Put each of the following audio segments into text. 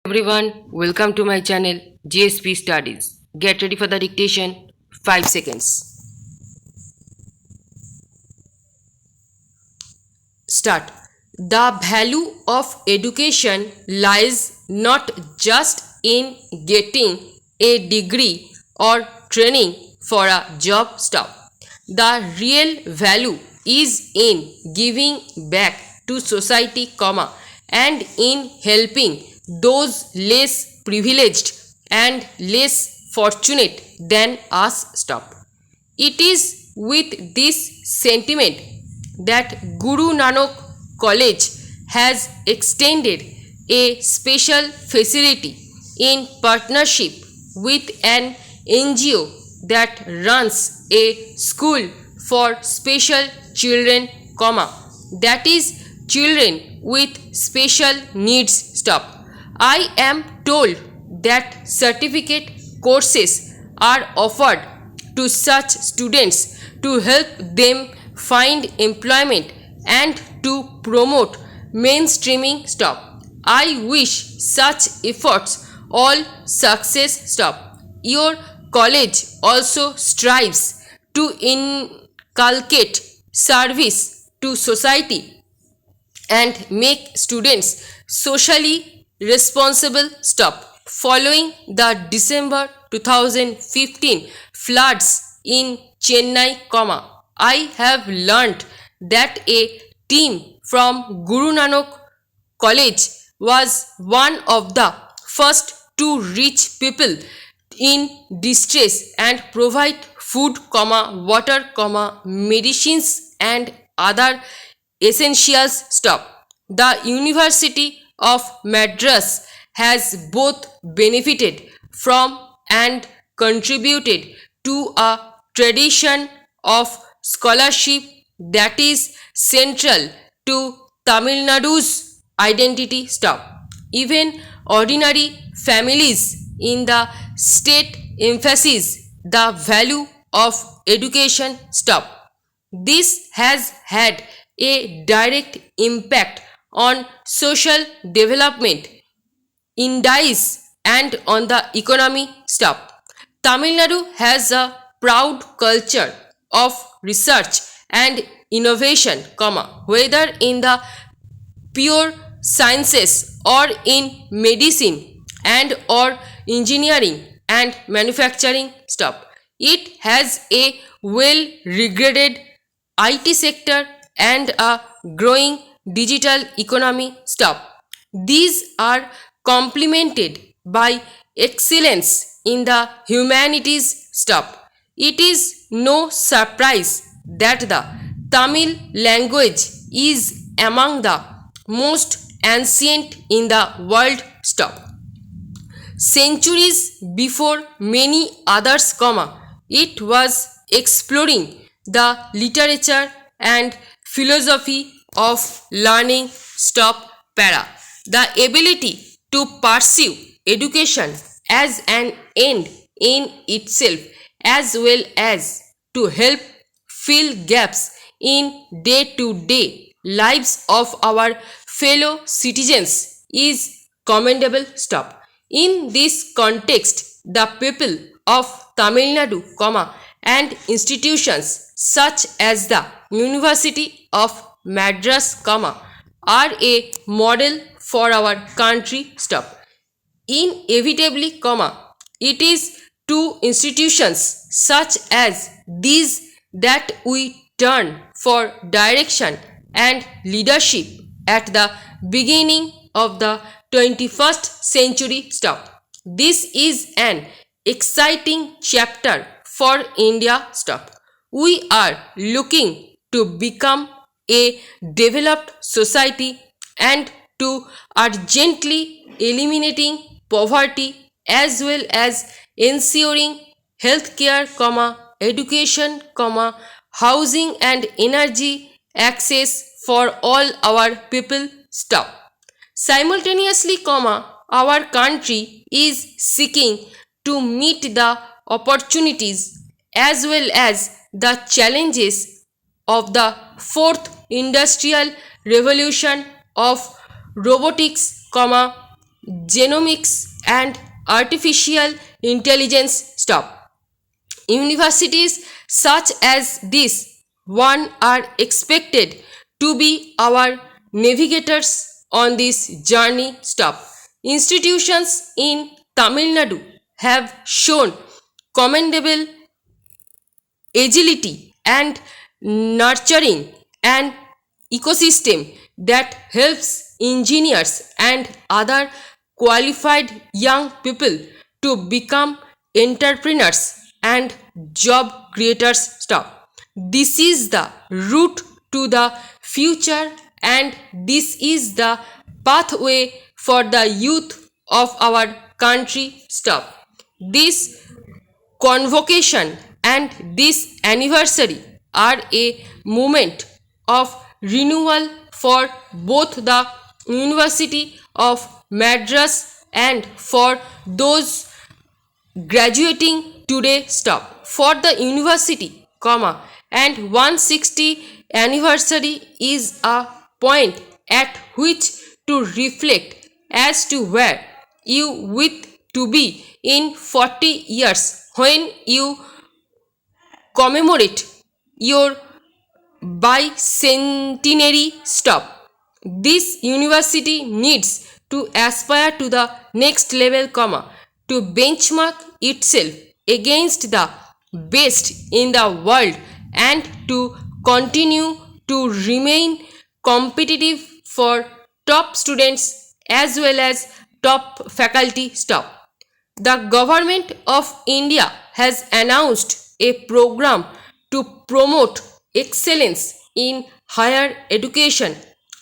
Everyone, welcome to my channel JSP Studies. Get ready for the dictation. 5 seconds. Start. The value of education lies not just in getting a degree or training for a job stop. The real value is in giving back to society, and in helping those less privileged and less fortunate than us. Stop. It is with this sentiment that Guru Nanak College has extended a special facility in partnership with an NGO that runs a school for special children, that is children with special needs. Stop. I am told that certificate courses are offered to such students to help them find employment and to promote mainstreaming. Stop. I wish such efforts all success. Stop. Your college also strives to inculcate service to society and make students socially responsible. Stop. Following the December 2015 floods in Chennai, I have learnt that a team from Guru Nanak College was one of the first to reach people in distress and provide food, water, medicines and other essentials. Stop. The University of Madras has both benefited from and contributed to a tradition of scholarship that is central to Tamil Nadu's identity. Stop. Even ordinary families in the state emphasize the value of education. Stop. This has had a direct impact on social development indices and on the economy. Stop. Tamil Nadu has a proud culture of research and innovation, whether in the pure sciences or in medicine and or engineering and manufacturing. Stop. It has a well regarded IT sector and a growing digital economy. Stop. These are complemented by excellence in the humanities. Stop. It is no surprise that the Tamil language is among the most ancient in the world. Stop. Centuries before many others, it was exploring the literature and philosophy of learning. Stop. Para. The ability to pursue education as an end in itself, as well as to help fill gaps in day-to-day lives of our fellow citizens, is commendable. Stop. In this context, the people of Tamil Nadu, and institutions such as the University of Madras, are a model for our country. Stop. Inevitably, it is to institutions such as these that we turn for direction and leadership at the beginning of the 21st century. Stop. This is an exciting chapter for India. Stop. We are looking to become a developed society and to urgently eliminating poverty as well as ensuring healthcare, education, housing and energy access for all our people. Stop. Simultaneously, our country is seeking to meet the opportunities as well as the challenges of the fourth industrial revolution of robotics, genomics, and artificial intelligence. Stop. Universities such as this one are expected to be our navigators on this journey. Stop. Institutions in Tamil Nadu have shown commendable agility and nurturing an ecosystem that helps engineers and other qualified young people to become entrepreneurs and job creators. Stop. This is the route to the future, and this is the pathway for the youth of our country. Stop. This convocation and this anniversary are a moment of renewal for both the University of Madras and for those graduating today. Stop. For the university, and 160 anniversary is a point at which to reflect as to where you wish to be in 40 years when you commemorate your bicentenary. Stop. This university needs to aspire to the next level, to benchmark itself against the best in the world and to continue to remain competitive for top students as well as top faculty. Stop. The government of India has announced a program to promote excellence in higher education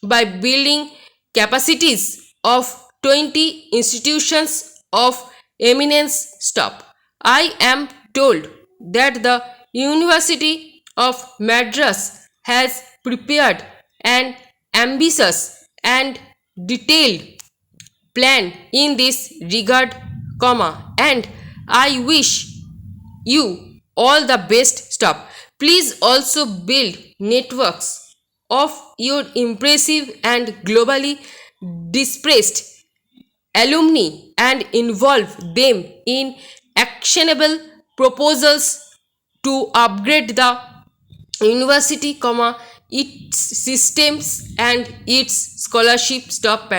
by building capacities of 20 institutions of eminence. Stop. I am told that the University of Madras has prepared an ambitious and detailed plan in this regard, and I wish you all the best. Stop. Please also build networks of your impressive and globally dispersed alumni and involve them in actionable proposals to upgrade the university, its systems and its scholarship. Stop.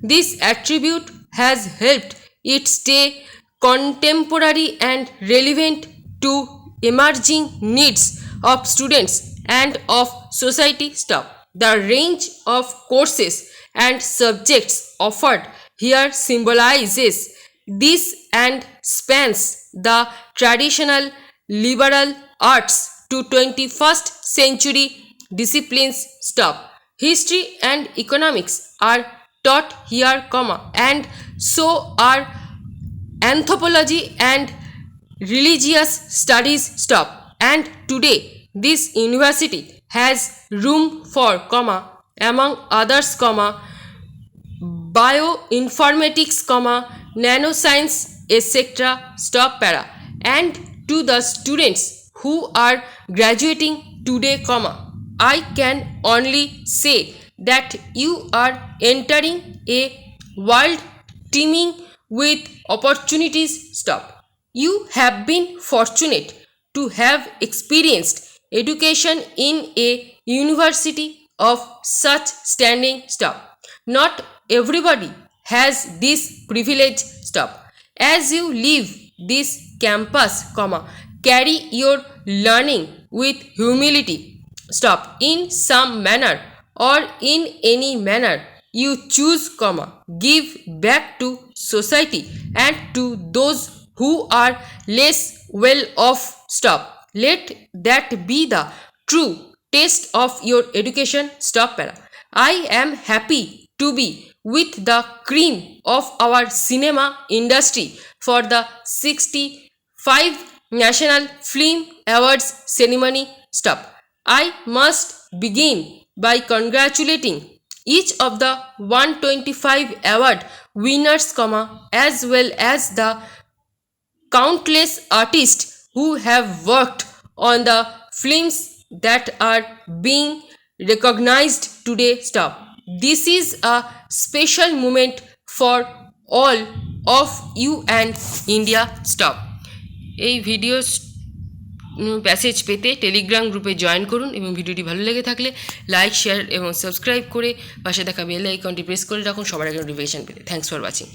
This attribute has helped it stay contemporary and relevant to emerging needs of students and of society. Stop. The range of courses and subjects offered here symbolizes this and spans the traditional liberal arts to 21st century disciplines. Stop. History and economics are taught here, and so are anthropology and religious studies. Stop. And today this university has room for, among others, bioinformatics, nanoscience, etc. Stop. And to the students who are graduating today, I can only say that you are entering a world teeming with opportunities. Stop. You have been fortunate to have experienced education in a university of such standing. Stop. Not everybody has this privilege. Stop. As you leave this campus, carry your learning with humility. Stop. In some manner or in any manner you choose, give back to society and to those who are less well off. Stop. Let that be the true test of your education. Stop. I am happy to be with the cream of our cinema industry for the 65 National Film Awards ceremony. Stop. I must begin by congratulating each of the 125 award winners, as well as the countless artists who have worked on the films that are being recognized today. Stop. This is a special moment for all of you and India stop. এই video passage পেতে Telegram গ্রুপে join করুন এবং ভিডিওটি ভালো লেগে থাকলে like, share এবং সাবস্ক্রাইব করে পাশে থাকা বেল আইকনটি প্রেস করে রাখুন সবার আগে নোটিফিকেশান পেতে। Thanks for watching.